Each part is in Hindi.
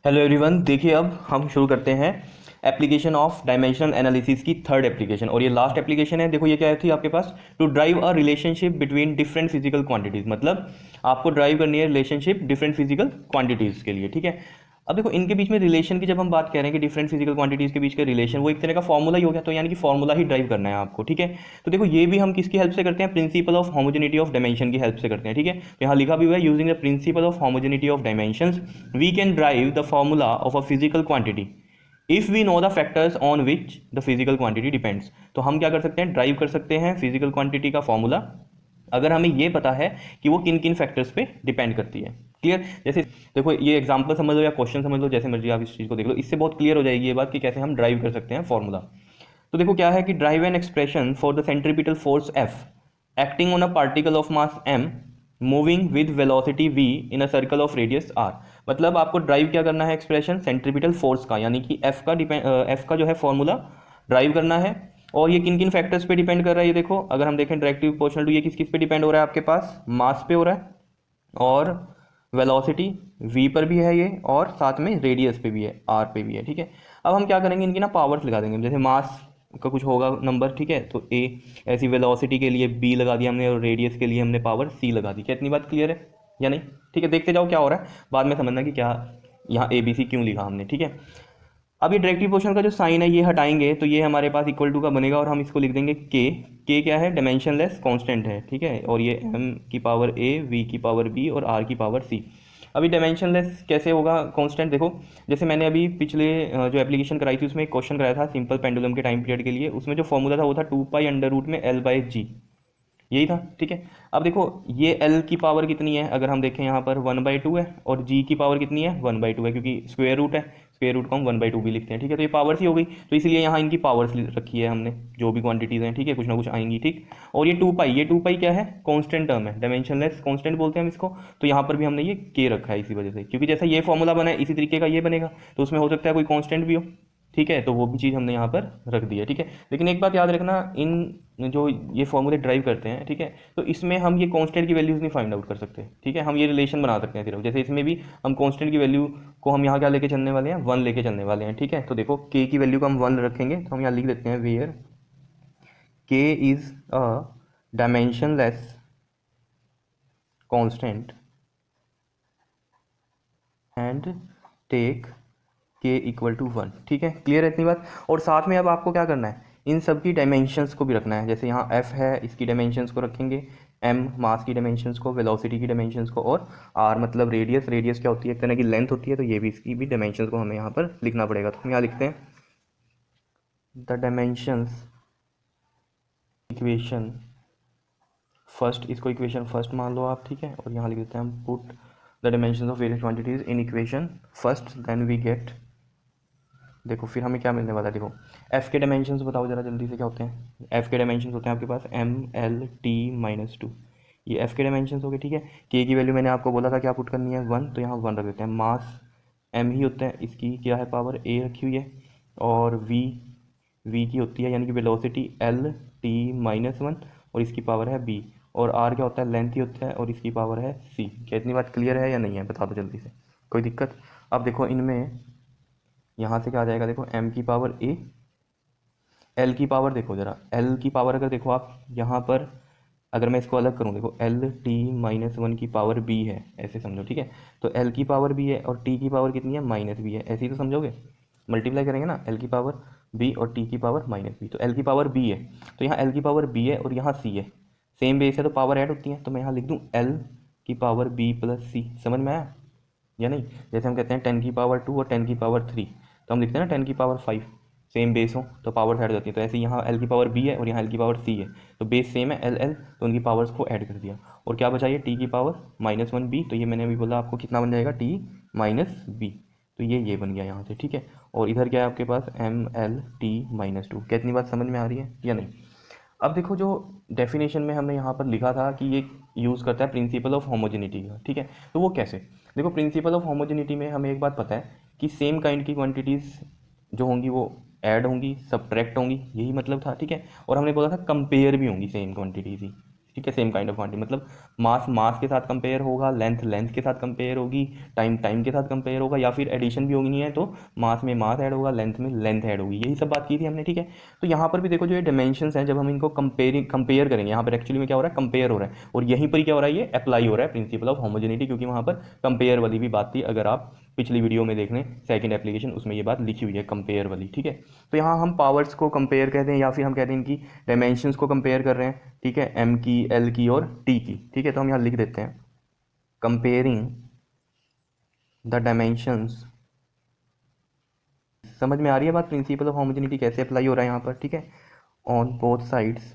हेलो एवरीवन, देखिए अब हम शुरू करते हैं एप्लीकेशन ऑफ डायमेंशनल एनालिसिस की थर्ड एप्लीकेशन। और ये लास्ट एप्लीकेशन है। देखो ये क्या थी आपके पास, to drive a relationship between different physical quantities. मतलब आपको ड्राइव करनी है रिलेशनशिप डिफरेंट फिजिकल क्वांटिटीज के लिए, ठीक है। अब देखो इनके बीच में रिलेशन की जब हम बात कर रहे हैं कि डिफरेंट फिजिकल क्वांटिटीज के बीच का रिलेशन, वो एक तरह का फॉर्मूला ही हो गया। तो यानी कि फॉर्मूला ही ड्राइव करना है आपको, ठीक है। तो देखो ये भी हम किसकी हेल्प से करते हैं, principal of homogeneity of dimension की हेल्प से करते हैं, ठीक है। तो यहाँ लिखा भी हुआ है, using the principle of homogeneity of dimensions we can drive the formula of a physical quantity if we know the factors on which the physical quantity depends. तो हम क्या कर सकते हैं, ड्राइव कर सकते हैं फिजिकल क्वांटिटी का फॉर्मूला अगर हमें ये पता है कि वो किन किन फैक्टर्स पे डिपेंड करती है। क्लियर। जैसे देखो ये एग्जांपल समझ लो या क्वेश्चन समझ लो, जैसे मर्जी आप इस चीज़ को देख लो, इससे बहुत क्लियर हो जाएगी ये बात कि कैसे हम ड्राइव कर सकते हैं फॉर्मूला। तो देखो क्या है कि drive an expression for the centripetal force F acting on a particle of mass am moving with velocity v in a circle of radius r। मतलब आपको ड्राइव क्या करना है, एक्सप्रेशन सेंट्रीपिटल फोर्स का, यानी कि f का जो है फॉर्मूला ड्राइव करना है। और ये किन किन फैक्टर्स पे डिपेंड कर रहा है, ये देखो अगर हम देखें डायरेक्टली प्रोपोर्शनल टू, ये किस किस पे डिपेंड हो रहा है आपके पास, मास पे हो रहा है और वेलोसिटी v पर भी है ये, और साथ में रेडियस पे भी है, r पे भी है, ठीक है। अब हम क्या करेंगे, इनकी ना पावर्स लगा देंगे। जैसे मास का कुछ होगा नंबर, ठीक है, तो a, ऐसी वेलोसिटी के लिए b लगा दिया हमने, और रेडियस के लिए हमने पावर c लगा दी। क्या इतनी बात क्लियर है या नहीं? ठीक है, देखते जाओ क्या हो रहा है, बाद में समझना कि क्या यहाँ a b c क्यों लिखा हमने, ठीक है। अब ये डायरेक्टिव पोर्शन का जो साइन है ये हटाएंगे तो ये हमारे पास इक्वल टू का बनेगा, और हम इसको लिख देंगे के क्या है, डायमेंशनलेस कांस्टेंट है, ठीक है। और ये m की पावर a, v की पावर b और r की पावर c। अभी डायमेंशनलेस कैसे होगा कांस्टेंट, देखो जैसे मैंने अभी पिछले जो एप्लीकेशन कराई थी उसमें एक क्वेश्चन कराया था सिंपल पेंडुलम के टाइम पीरियड के लिए, उसमें जो फॉर्मूला था वो था 2 पाई अंडर रूट में L/g, यही था, ठीक है। अब देखो ये L की पावर कितनी है, अगर हम देखें यहाँ पर 1/2 है, और G की पावर कितनी है, 1/2 है, क्योंकि स्क्वायर रूट है, स्क्वायर रूट को हम 1/2 भी लिखते हैं, ठीक है। तो ये पावर्स ही हो गई, तो इसलिए यहाँ इनकी पावर्स रखी है हमने, जो भी क्वांटिटीज़ हैं, ठीक है, कुछ ना कुछ आएंगी, ठीक। और ये 2 पाई क्या है, कॉन्स्टेंट टर्म है, डायमेंशनलेस कॉन्स्टेंट बोलते हैं हम इसको। तो यहाँ पर भी हमने ये के रखा है इसी वजह से, क्योंकि जैसा ये फॉर्मूला बना है इसी तरीके का ये बनेगा, तो उसमें हो सकता है कोई कॉन्स्टेंट भी हो, ठीक है। तो वो भी चीज़ हमने यहाँ पर रख दी है, ठीक है। लेकिन एक बात याद रखना, इन जो ये फॉर्मूले ड्राइव करते हैं, ठीक है, तो इसमें हम ये कांस्टेंट की वैल्यूज़ नहीं फाइंड आउट कर सकते, ठीक है। हम ये रिलेशन बना सकते हैं सिर्फ, जैसे इसमें भी हम कांस्टेंट की वैल्यू को हम यहाँ क्या लेके चलने वाले हैं, 1 लेके चलने वाले हैं, ठीक है। तो देखो के की वैल्यू को हम 1 रखेंगे, तो हम यहाँ लिख देते हैं where K is a dimensionless constant and take K equal to 1, ठीक है। क्लियर है इतनी बात। और साथ में अब आपको क्या करना है, इन सब की डायमेंशंस को भी रखना है। जैसे यहाँ f है, इसकी डायमेंशंस को रखेंगे, m मास की डायमेंशंस को, वेलोसिटी की डायमेंशंस को, और r मतलब रेडियस, रेडियस क्या होती है, एक तरह की लेंथ होती है, तो ये भी इसकी भी डायमेंशंस को हमें यहाँ पर लिखना पड़ेगा। तो हम यहाँ लिखते हैं द डायमेंशंस इक्वेशन फर्स्ट, इसको इक्वेशन फर्स्ट मान लो आप, ठीक है। और यहाँ लिख देते हैं हम put the dimensions of various quantities in equation first, then we get, देखो फिर हमें क्या मिलने वाला है, देखो f के डायमेंशंस बताओ जरा जल्दी से क्या होते हैं। f के डायमेंशंस होते हैं आपके पास m l t-2, ये f के डायमेंशंस हो गए, ठीक है। k की वैल्यू मैंने आपको बोला था क्या पुट करनी है, 1, तो यहाँ 1 रख देते हैं। मास m ही होता है, इसकी क्या है पावर a रखी हुई है, और v की होती है यानी कि वेलोसिटी l t-1, और इसकी पावर है b, और r क्या होता है, लेंथ ही होता है, और इसकी पावर है c। क्या इतनी बात क्लियर है या नहीं है, बता दो जल्दी से, कोई दिक्कत। अब देखो इनमें यहाँ से क्या आ जाएगा, देखो m की पावर a, l की पावर देखो जरा, l की पावर अगर देखो आप यहाँ पर, अगर मैं इसको अलग करूँ, देखो l t-1 की पावर b है, ऐसे समझो, ठीक है। तो l की पावर b है और t की पावर कितनी है, -b है, ऐसे ही तो समझोगे, मल्टीप्लाई करेंगे ना, l की पावर b और t की पावर -b, तो l की पावर b है, तो यहाँ l की पावर b है और यहाँ c है, सेम बेस है तो पावर ऐड होती है, तो मैं यहाँ लिख दूँ l की पावर b + c। समझ में आया या नहीं? जैसे हम कहते हैं 10 की पावर 2 और 10 की पावर 3, तो हम लिखते हैं ना 10 की पावर 5, सेम बेस हो तो पावर ऐड हो जाती है। तो ऐसे यहाँ l की पावर b है और यहाँ l की पावर c है, तो बेस सेम है l तो उनकी पावर्स को ऐड कर दिया, और क्या बचा ये t की पावर -1b, तो ये मैंने अभी बोला आपको कितना बन जाएगा, t - b, तो ये बन गया यहाँ से, ठीक है। और इधर क्या है आपके पास, m l t-2। क्या इतनी बात समझ में आ रही है या नहीं? अब देखो जो डेफिनेशन में हमने यहाँ पर लिखा था कि ये यूज़ करता है प्रिंसिपल ऑफ होमोजेनिटी का, ठीक है। तो वो कैसे, देखो प्रिंसिपल ऑफ होमोजेनिटी में हमें एक बात पता है कि सेम काइंड की क्वांटिटीज़ जो होंगी वो ऐड होंगी, सब्ट्रैक्ट होंगी, यही मतलब था, ठीक है। और हमने बोला था कंपेयर भी होंगी सेम क्वांटिटीज़ ही, ठीक है, सेम काइंड ऑफ क्वांटिटी, मतलब मास मास के साथ कंपेयर होगा, लेंथ लेंथ के साथ कंपेयर होगी, टाइम टाइम के साथ कंपेयर होगा, या फिर एडिशन भी होगी नहीं है तो मास में मास ऐड होगा, लेंथ में लेंथ ऐड होगी, यही सब बात की थी हमने। ठीक है, तो यहाँ पर भी देखो जो ये डायमेंशंस हैं, जब हम इनको कंपेयर करेंगे, यहाँ पर एक्चुअली में क्या हो रहा है, कंपेयर हो रहा है, और यहीं पर क्या हो रहा है, ये अप्लाई हो रहा है प्रिंसिपल ऑफ होमोजेनिटी, क्योंकि वहाँ पर कंपेयर वाली भी बात थी, अगर आप पिछली वीडियो में देख लें सेकंड एप्लीकेशन, उसमें ये बात लिखी हुई है कंपेयर वाली। ठीक है, तो यहाँ हम पावर्स को कंपेयर कहते हैं, या फिर हम कहते हैं इनकी डायमेंशंस को कंपेयर कर रहे हैं। ठीक है, एम की, एल की और टी की। ठीक है, तो हम यहाँ लिख देते हैं कंपेयरिंग द डायमेंशंस। समझ में आ रही है बात, प्रिंसिपल ऑफ होमोजेनिटी कैसे अप्लाई हो रहा है यहाँ पर। ठीक है, ऑन बोथ साइड्स।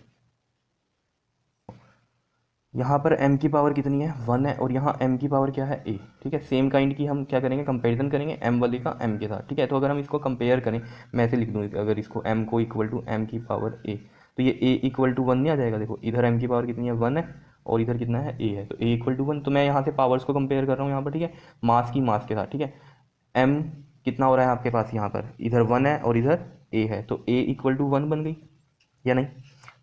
यहाँ पर m की पावर कितनी है, 1 है, और यहाँ m की पावर क्या है, a। ठीक है, सेम काइंड की हम क्या करेंगे, कंपैरिजन करेंगे m वाली का m के साथ। ठीक है, तो अगर हम इसको कंपेयर करें, मैं ऐसे लिख दूँ, अगर इसको m को इक्वल टू m की पावर a, तो ये a इक्वल टू 1 नहीं आ जाएगा। देखो इधर m की पावर कितनी है, 1 है, और इधर कितना है, a है, तो a इक्वल टू 1। तो मैं यहाँ से पावर्स को कंपेयर कर रहा हूँ यहाँ पर। ठीक है, मास की मास के साथ। ठीक है, m कितना हो रहा है आपके पास, यहाँ पर इधर 1 है और इधर a है, तो a इक्वल टू 1 बन गई या नहीं।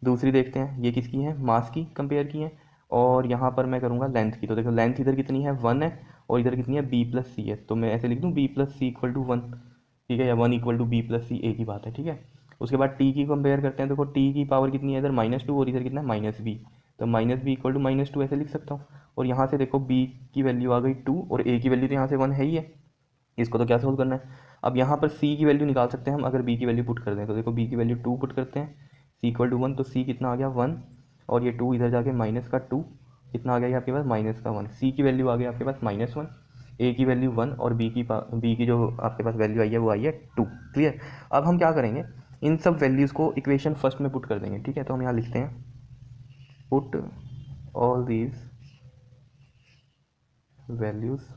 दूसरी देखते हैं, ये किसकी है, मास की कंपेयर की है, और यहाँ पर मैं करूँगा लेंथ की। तो देखो लेंथ इधर कितनी है, 1 है, और इधर कितनी है, b प्लस सी है, तो मैं ऐसे लिख दूँ b plus C equal to 1। ठीक है, या 1 equal to b plus C, एक ही बात है। ठीक है, उसके बाद t की कंपेयर करते हैं। देखो t की पावर कितनी है, इधर -2 और इधर कितना है, -b, तो -b इक्वल टू -2 ऐसे लिख सकता हूँ। और यहाँ से देखो b की वैल्यू आ गई 2, और a की वैल्यू तो यहाँ से 1 है ही है, इसको तो क्या सोल्व करना है। अब यहाँ पर c की वैल्यू निकाल सकते हैं हम, अगर b की वैल्यू पुट कर दें, तो देखो b की वैल्यू 2 पुट करते हैं, c इक्वल टू 1, तो c कितना आ गया, 1, और ये 2 इधर जाके माइनस का 2, कितना आ गया आपके पास, माइनस का 1। c की वैल्यू आ गई आपके पास -1, a की वैल्यू 1, और b की जो आपके पास वैल्यू आई है वो आई है 2। क्लियर। अब हम क्या करेंगे, इन सब वैल्यूज़ को इक्वेशन फर्स्ट में पुट कर देंगे। ठीक है, तो हम यहाँ लिखते हैं put all these values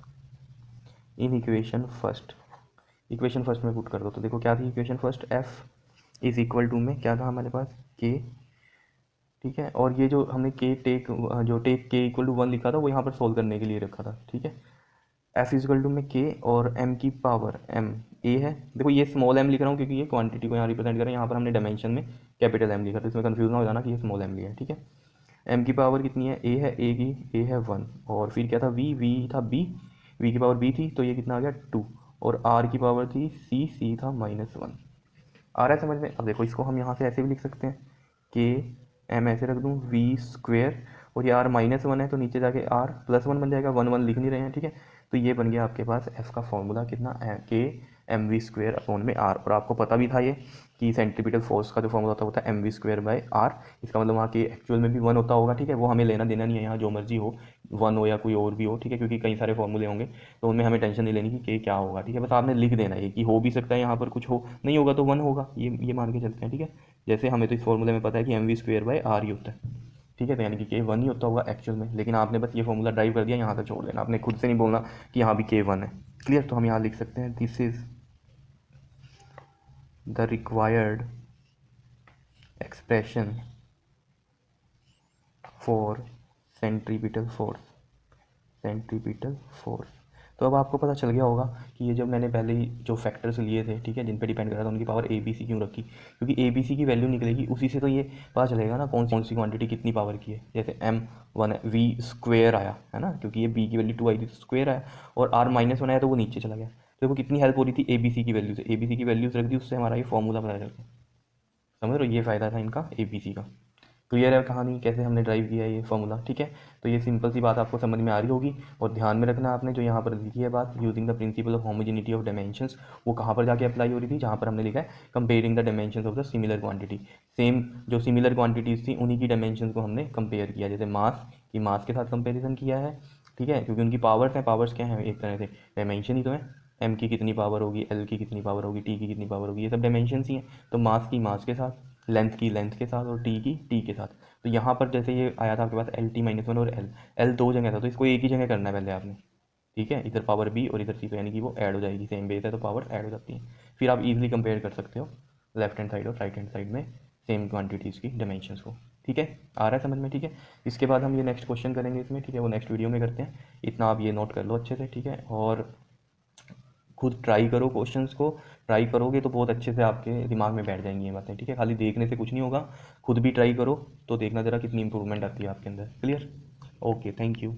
in equation first. Equation first में पुट कर दो, तो देखो क्या थी equation first, f is equal to में क्या था हमारे पास, k। ठीक है, और ये जो हमने टेक k इक्वल टू 1 लिखा था, वो यहाँ पर सोल्व करने के लिए रखा था। ठीक है, f इज इक्वल टू में k, और m की पावर m a है। देखो ये स्मॉल m लिख रहा हूँ क्योंकि ये क्वांटिटी को यहाँ रिप्रेजेंट कर रहे हैं, यहाँ पर हमने डायमेंशन में कैपिटल m लिखा, तो इसमें कन्फ्यूज ना हो जाना कि ये स्मॉल m लिया है। ठीक है, m की पावर कितनी है, a है, a है 1, और फिर क्या था, v था b की पावर b थी, तो ये कितना आ गया 2, और r की पावर थी c था -1। आ रहा है समझ में। अब देखो इसको हम यहाँ से ऐसे भी लिख सकते हैं, k m ऐसे रख दूँ v स्क्वेयर, और ये r -1 है, तो नीचे जाके r +1 बन जाएगा, 1 1 लिख नहीं रहे हैं। ठीक है, तो ये बन गया आपके पास f का फॉर्मूला कितना, k mv स्क्वेयर अपॉन में r। और आपको पता भी था ये कि सेंट्रीपिटल फोर्स का जो फॉर्मूला होता है mv स्क्वेयर बाय r, इसका मतलब वहाँ के एक्चुअल में भी 1 होता होगा। ठीक है, वो हमें लेना देना नहीं है, यहाँ जो मर्जी हो, 1 हो या कोई और भी हो। ठीक है, क्योंकि कई सारे फॉर्मूले होंगे, तो उनमें हमें टेंशन नहीं लेनी कि k क्या होगा। ठीक है, बस आपने लिख देना है कि हो भी सकता है यहाँ पर कुछ हो, नहीं होगा तो 1 होगा, ये मान के चलते हैं। ठीक है, जैसे हमें तो इस फॉर्मूले में पता है कि mv स्क्वेयर बाय r ही होता है। ठीक है, तो यानी कि k 1 ही होता होगा एक्चुअल में, लेकिन आपने बस ये फॉर्मूला ड्राइव कर दिया, यहाँ तक छोड़ देना, आपने खुद से नहीं बोलना कि यहाँ भी k 1 है। क्लियर, तो हम यहाँ लिख सकते हैं this is the required expression for centripetal force. तो अब आपको पता चल गया होगा कि ये जब मैंने पहले ही जो फैक्टर्स लिए थे, ठीक है, जिन पे डिपेंड कर रहा था, उनकी पावर ए बी सी क्यों रखी, क्योंकि ए बी सी की वैल्यू निकलेगी, उसी से तो ये पता चलेगा ना कौन सी क्वांटिटी कितनी पावर की है। जैसे m1 है, v स्क्वेयर आया है ना, क्योंकि ये b की वैल्यू 2 आई थी तो स्क्वेयर आया, और r -1 आया तो वो नीचे चला गया। तो देखो कितनी हेल्प हो रही थी ए बी सी की वैल्यू से, ए बी सी की वैल्यूज रख दी, उससे हमारा ये फॉर्मूला पता चल गया। समझ रहे हो, ये फ़ायदा था इनका ए बी सी का। क्लियर है कहानी कैसे हमने ड्राइव किया है ये फॉर्मूला। ठीक है, तो ये सिंपल सी बात आपको समझ में आ रही होगी, और ध्यान में रखना आपने जो यहाँ पर लिखी है बात, using the principle of homogeneity of dimensions, वो कहाँ पर जाके अप्लाई हो रही थी, जहाँ पर हमने लिखा है comparing the dimensions of the similar quantity. Same जो सिमिलर क्वांटिटीज़ थी उन्हीं की डायमेंशंस को हमने कंपेयर किया, जैसे मास की मास के साथ कंपेरिजन किया है। ठीक है, क्योंकि उनकी पावर्स हैं, पावर्स क्या है, एक तरह से डायमेंशन ही तो है, एम की कितनी पावर होगी, एल की कितनी पावर होगी, टी की कितनी पावर होगी, ये सब डायमेंशंस ही हैं। तो मास की मास के साथ, लेंथ की लेंथ के साथ, और टी की टी के साथ। तो यहाँ पर जैसे ये आया था आपके पास एल टी -1 और एल 2 जगह था, तो इसको एक ही जगह करना है पहले आपने। ठीक है, इधर पावर बी और इधर सी, तो यानी कि वो ऐड हो जाएगी, सेम बेस है तो पावर ऐड हो जाती है। फिर आप इजीली कंपेयर कर सकते हो लेफ्ट हैंड साइड और राइट हैंड साइड में सेम क्वांटिटीज़ की डायमेंशंस को। ठीक है, आ रहा है समझ में। ठीक है, इसके बाद हम ये नेक्स्ट क्वेश्चन करेंगे इसमें। ठीक है, वो नेक्स्ट वीडियो में करते हैं, इतना आप ये नोट कर लो अच्छे से। ठीक है, और खुद ट्राई करो, क्वेश्चंस को ट्राई करोगे तो बहुत अच्छे से आपके दिमाग में बैठ जाएंगी ये बातें, ठीक है। खाली देखने से कुछ नहीं होगा, खुद भी ट्राई करो तो देखना ज़रा कितनी इंप्रूवमेंट आती है आपके अंदर। क्लियर? Okay, thank you.